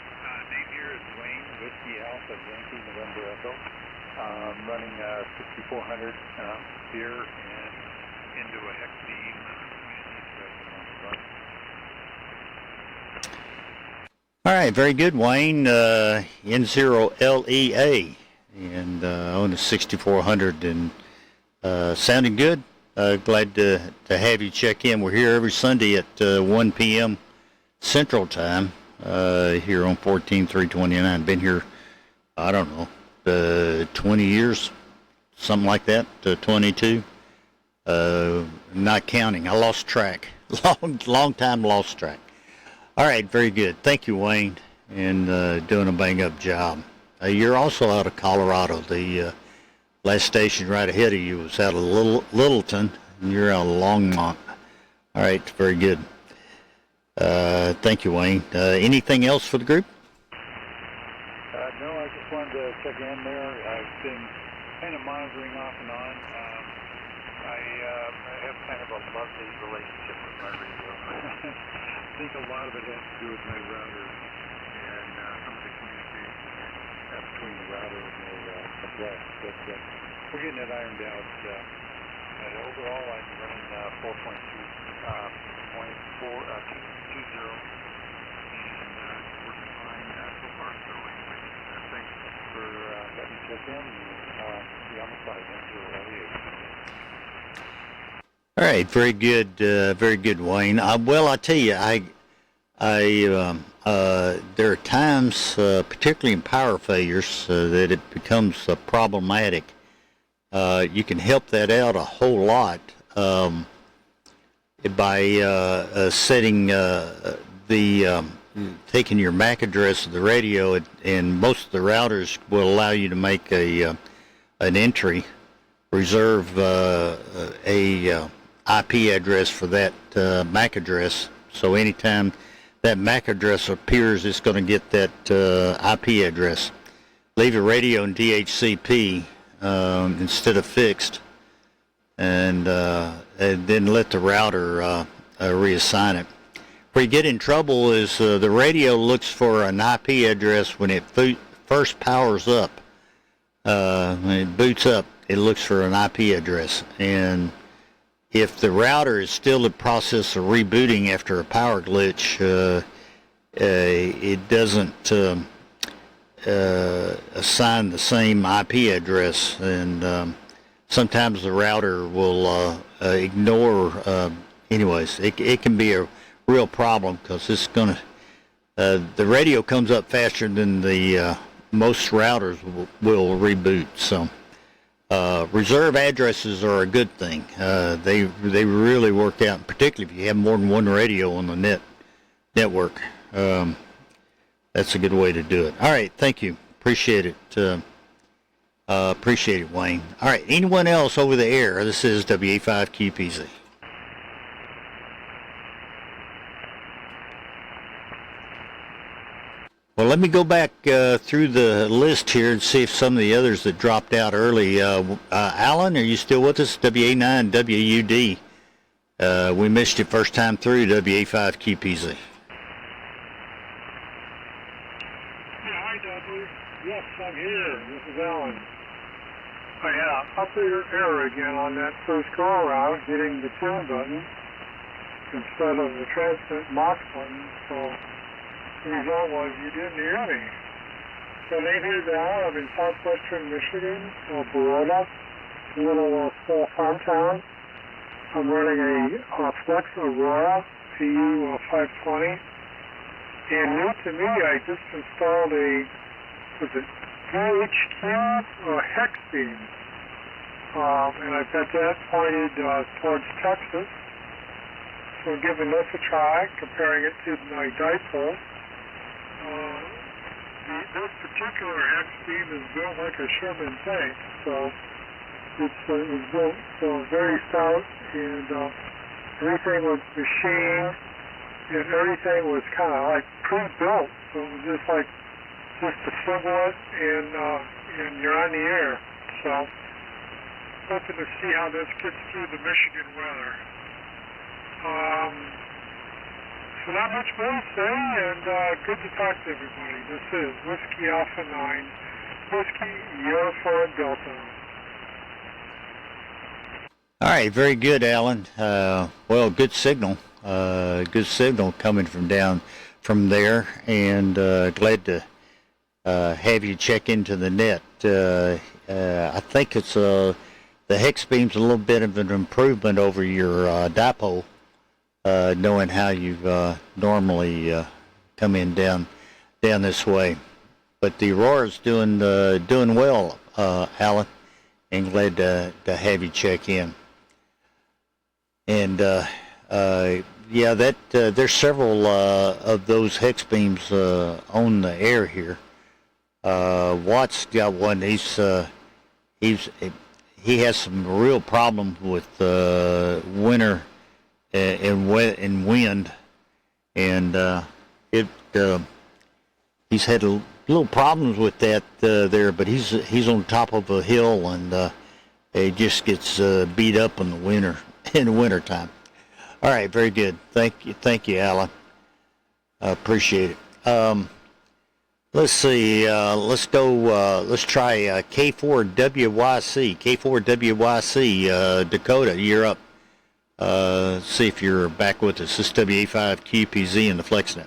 S11: name here is Wayne, Whiskey Alpha Yankee November Echo. Running 6400 here and into a hex beam.
S1: All right, very good, Wayne. N0LEA and on a 6400 and sounding good. Glad to have you check in. We're here every Sunday at 1 p.m. Central Time here on 14329. Been here, I don't know, 20 years, something like that, 22. Not counting. I lost track. Long time lost track. All right, very good. Thank you, Wayne, and doing a bang-up job. You're also out of Colorado. The last station right ahead of you was out of Littleton, and you're out of Longmont. All right, very good. Thank you, Wayne. Anything else for the group?
S11: No, I just wanted to check in there. I've been kind of monitoring off and on. I have kind of a lovely relationship with my radio. I think a lot of it has to do with my router and some of the communication between the router and the flex. But we're getting it ironed out. And overall, I'm running 4.2.20 and working fine so far. So anyway, thanks for letting me check in and be on the side. Thank you.
S1: All right, very good, Wayne. Well, I tell you, there are times, particularly in power failures, that it becomes problematic. You can help that out a whole lot by setting taking your MAC address of the radio, and most of the routers will allow you to make an entry reserve a IP address for that MAC address. So anytime that MAC address appears, it's going to get that IP address. Leave a radio in DHCP instead of fixed, and then let the router reassign it. Where you get in trouble is the radio looks for an IP address when it first powers up. When it boots up, it looks for an IP address, and if the router is still in the process of rebooting after a power glitch, it doesn't assign the same IP address, and sometimes the router will ignore. Anyways, it can be a real problem because it's gonna. The radio comes up faster than the most routers will reboot. So reserve addresses are a good thing. They really work out, particularly if you have more than one radio on the network. That's a good way to do it. All right, thank you. Appreciate it. Appreciate it, Wayne. All right, anyone else over the air? This is WA5QPZ. Well, let me go back through the list here and see if some of the others that dropped out early. Alan, are you still with us? WA9 WUD. We missed you first time through WA5QPZ.
S10: Hi, Dudley. Yes, I'm here. This is Alan.
S3: Oh, yeah, up your error again on that first go around, hitting the tune button instead of the transmit MOX button. So the result was you didn't hear me. So name here now, I'm in southwestern Michigan, Baroda, a little small farm town. I'm running a Flex Aurora PU 520. And new to me, I just installed a DHQ hex beam. And I've got that pointed towards Texas. So I'm giving this a try, comparing it to my dipole. This particular hex beam is built like a Sherman tank, so it was built very stout, and everything was machined, and everything was kind of like pre-built, so it was just assemble it, and you're on the air. So hoping to see how this gets through the Michigan weather. So not much more to say, and good to talk to everybody. This is Whiskey Alpha 9, Whiskey Uniform Delta.
S1: All right, very good, Alan. Well, good signal. Good signal coming from down from there, and glad to have you check into the net. I think it's the hex beam's a little bit of an improvement over your dipole. Knowing how you normally come in down this way, but the Aurora's doing well, Alan, and glad to have you check in. And yeah, that there's several of those hex beams on the air here. Watt's got one. He has some real problems with winter. And wind, and he's had a little problems with that there, but he's on top of a hill, and it just gets beat up in the winter time. All right, very good. Thank you, Alan. I appreciate it. Let's see. Let's go. Let's try K4WYC. K4WYC, Dakota. You're up. See if you're back with us. This is WA5QPZ in the FlexNet.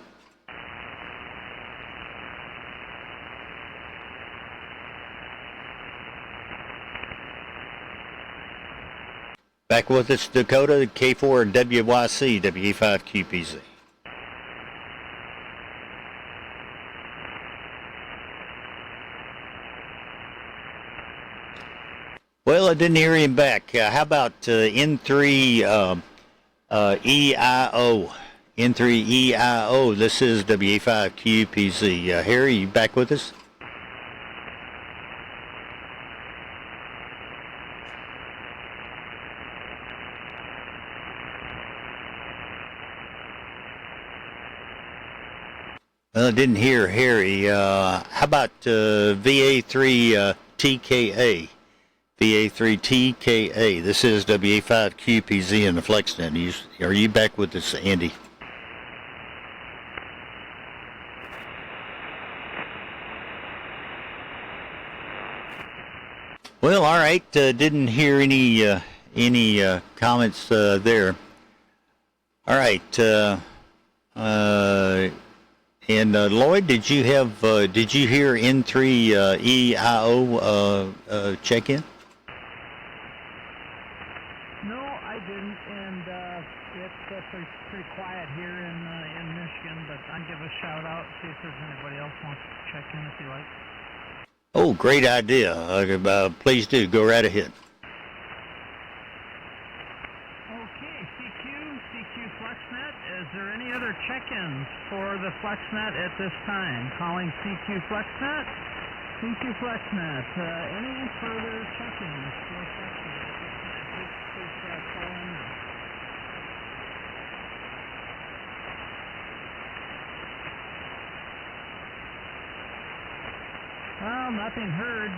S1: Back with us, Dakota, K4WYC, WA5QPZ. Well, I didn't hear him back. How about N3 EIO? N3 EIO, this is WA5QPZ. Harry, you back with us? Well, I didn't hear Harry. How about VA3 TKA? VA3 TKA. This is WA5 QPZ in the FlexNet. Are you back with us, Andy? Well, all right. Didn't hear any comments there. All right. And Lloyd, did you hear N3EIO check in?
S4: No, I didn't, and it's pretty quiet here in Michigan. But I'd give a shout out, see if there's anybody else wants to check in if you like.
S1: Oh, great idea! Please do go right ahead.
S4: FlexNet, is there any other check-ins for the FlexNet at this time? Calling CQ FlexNet. CQ FlexNet, any further check-ins for FlexNet at this time? Please call in now. Well, nothing heard,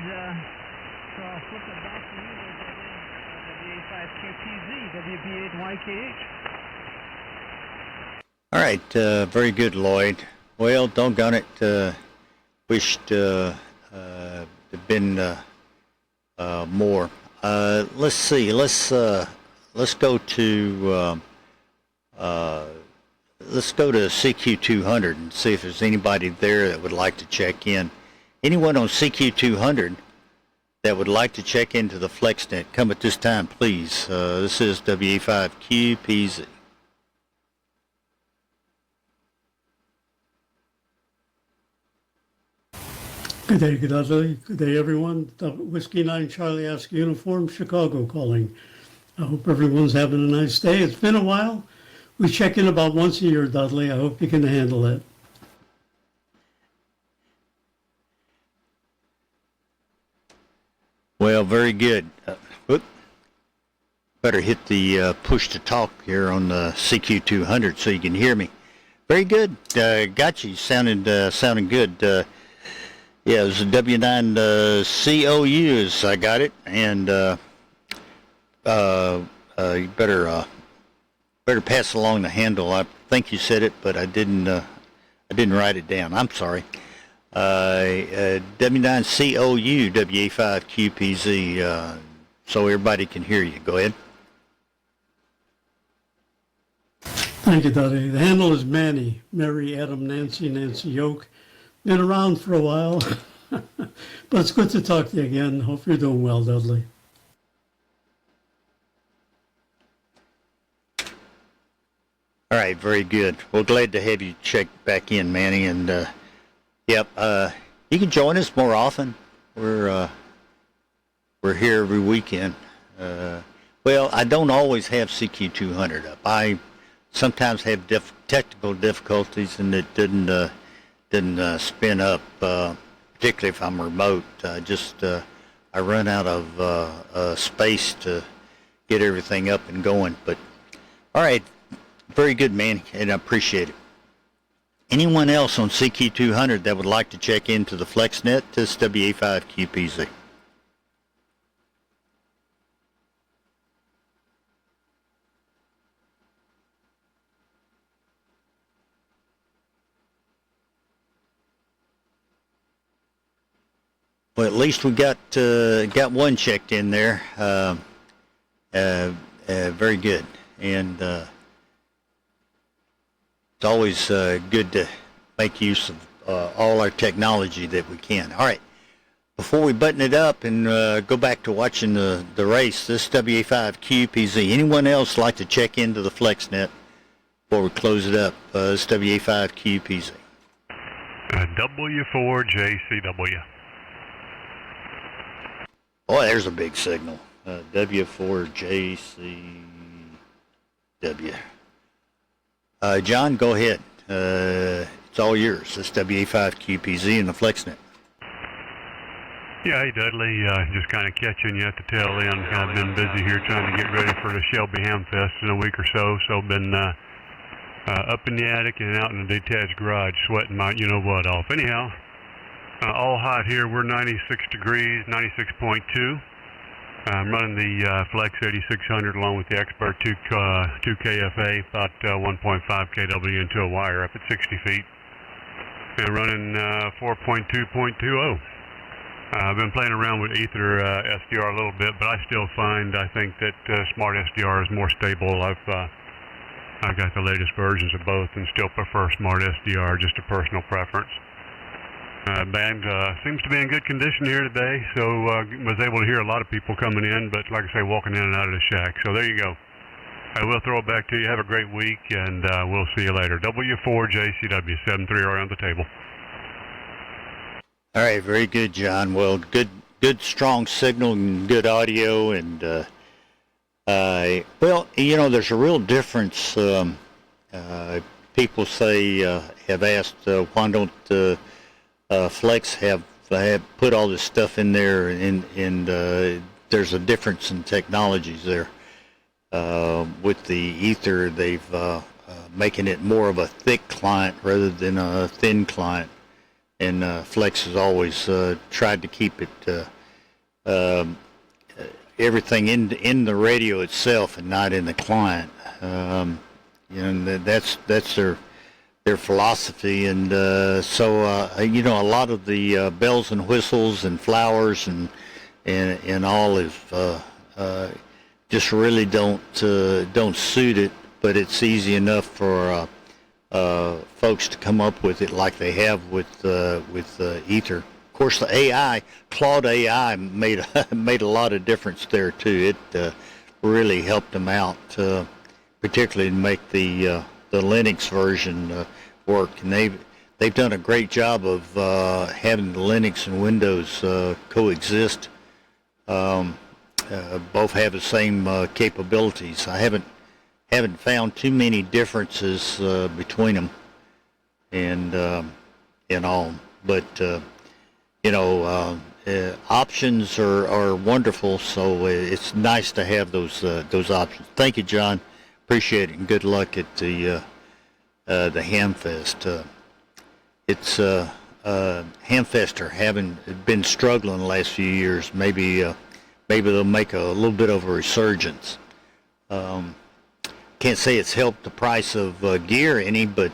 S4: so I'll flip it back to you there, WA5QPZ, WB8YKH.
S1: All right, very good, Lloyd. Well, doggone it, wished there'd been more. Let's see. Let's go to CQ200 and see if there's anybody there that would like to check in. Anyone on CQ200 that would like to check into the FlexNet, come at this time, please. This is WA5QPZ.
S15: Good day, Dudley. Good day, everyone. Whiskey 9 Charlie Oscar Uniform, Chicago calling. I hope everyone's having a nice day. It's been a while. We check in about once a year, Dudley. I hope you can handle it.
S1: Well, very good. Better hit the push to talk here on the CQ200 so you can hear me. Very good. Got you. Sounding good. Yeah, it was a W9 COUs. I got it, and you better pass along the handle. I think you said it, but I didn't write it down. I'm sorry. W9 COU WA5 QPZ, so everybody can hear you. Go ahead.
S15: Thank you, Dudley. The handle is Manny, Mary, Adam, Nancy Yoke. Been around for a while, but it's good to talk to you again. Hope you're doing well, Dudley.
S1: All right, very good. Well, glad to have you check back in, Manny. And yep, you can join us more often. We're here every weekend. Well, I don't always have CQ200 up. I sometimes have technical difficulties, and it didn't spin up, particularly if I'm remote. I run out of space to get everything up and going. But all right, very good, man, and I appreciate it. Anyone else on CQ200 that would like to check into the FlexNet? This is WA5QPZ. Well, at least we got one checked in there. Very good, and it's always good to make use of all our technology that we can. All right, before we button it up and go back to watching the race, this WA5QPZ. Anyone else like to check into the FlexNet before we close it up? This WA5QPZ.
S16: W4JCW.
S1: Boy, there's a big signal. W4JCW. John, go ahead. It's all yours. It's WA5QPZ and the FlexNet.
S16: Yeah, hey Dudley, just kind of catching you at the tail end. I've been busy here trying to get ready for the Shelby Ham Fest in a week or so. So been up in the attic and out in the detached garage, sweating my you-know-what off. Anyhow, all hot here. We're 96 degrees, 96.2. I'm running the Flex 8600 along with the Expert 2 KFA, about 1.5 kW into a wire up at 60 feet. And running 4.2.20. I've been playing around with Ether SDR a little bit, but I still I think that Smart SDR is more stable. I've got the latest versions of both and still prefer Smart SDR, just a personal preference. Band seems to be in good condition here today, so was able to hear a lot of people coming in, but like I say, walking in and out of the shack. So there you go. I will throw it back to you. Have a great week, and we'll see you later. W4JCW 73R on the table.
S1: All right, very good, John. Well, good, strong signal and good audio, and well, you know, there's a real difference. People say have asked why don't Flex have put all this stuff in there, and there's a difference in technologies there. With the Ether, they've making it more of a thick client rather than a thin client, and Flex has always tried to keep it everything in the radio itself and not in the client. You know, that's their philosophy, and so you know, a lot of the bells and whistles and flowers and all is just really don't suit it. But it's easy enough for folks to come up with it like they have with Ether. Of course, the AI, Claude AI, made a lot of difference there too. It really helped them out, particularly to make the Linux version work, and they've done a great job of having the Linux and Windows coexist. Both have the same capabilities. I haven't found too many differences between them, and all. But you know, options are wonderful. So it's nice to have those options. Thank you, John. Appreciate it, and good luck at the Hamfest. It's Hamfest haven't been struggling the last few years. Maybe they'll make a little bit of a resurgence. Can't say it's helped the price of gear any, but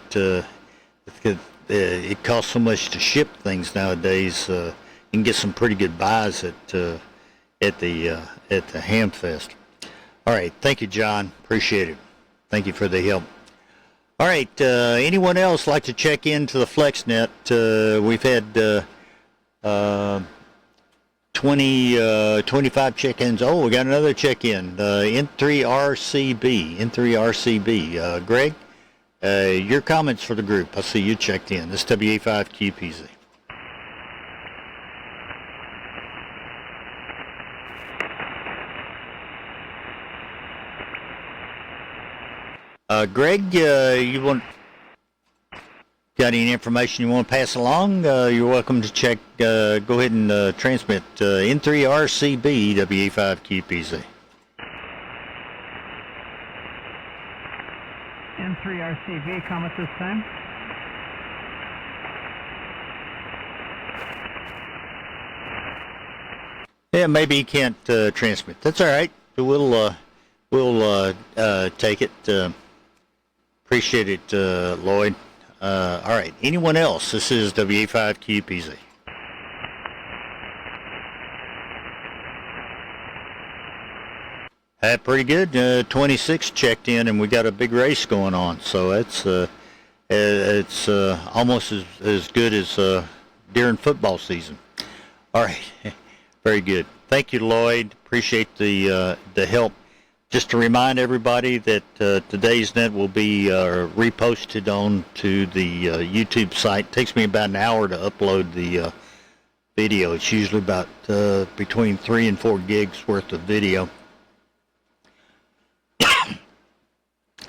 S1: it costs so much to ship things nowadays. You can get some pretty good buys at the Hamfest. All right, thank you, John. Appreciate it. Thank you for the help. All right, anyone else like to check into the FlexNet? We've had 25 check-ins. Oh, we got another check-in. N3RCB. Greg, your comments for the group. I see you checked in. This is WA5QPZ. Greg, you got any information you want to pass along? You're welcome to check. Go ahead and transmit N3RCB WA5QPZ.
S4: N3RCB, comment this time.
S1: Yeah, maybe he can't transmit. That's all right. We'll take it. Appreciate it, Lloyd. All right. Anyone else? This is WA5QPZ. Pretty good. 26 checked in, and we got a big race going on. So it's almost as good as during football season. All right. Very good. Thank you, Lloyd. Appreciate the help. Just to remind everybody that today's net will be reposted on to the YouTube site. It takes me about an hour to upload the video. It's usually about between 3 and 4 gigs worth of video.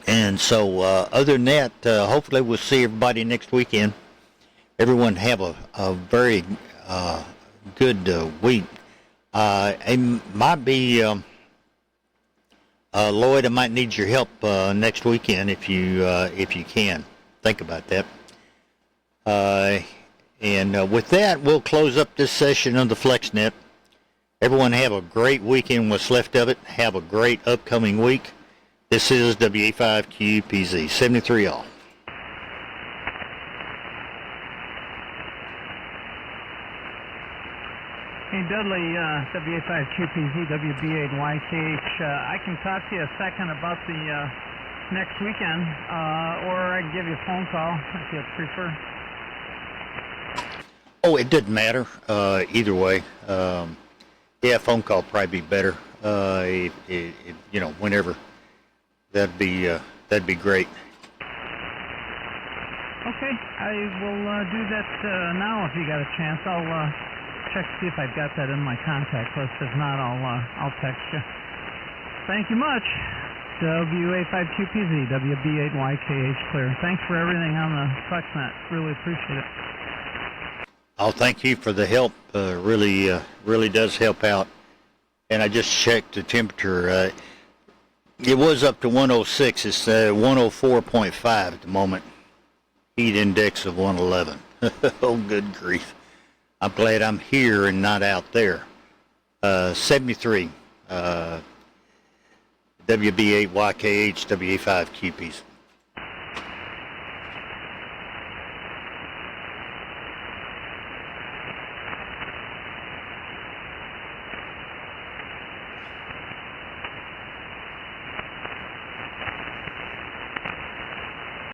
S1: And so other than that, hopefully we'll see everybody next weekend. Everyone have a very good week. It might be Lloyd, I might need your help next weekend if you can. Think about that. And with that, we'll close up this session of the FlexNet. Everyone have a great weekend, what's left of it. Have a great upcoming week. This is WA5QPZ 73 all.
S4: Hey, Dudley, WA5QPZ, WB8, YKH. I can talk to you a second about the next weekend, or I can give you a phone call if you prefer.
S1: Oh, it doesn't matter. Either way. Yeah, phone call probably be better. Whenever. That'd be great.
S4: Okay, I will do that now if you got a chance. I'll check to see if I've got that in my contact list. If not, I'll text you. Thank you much. WA5QPZ, WB8YKH clear. Thanks for everything on the FlexNet. Really appreciate it.
S1: I'll thank you for the help. Really does help out. And I just checked the temperature. It was up to 106. It's 104.5 at the moment. Heat index of 111. Oh, good grief. I'm glad I'm here and not out there. 73. WB8YKH, WA5QPs.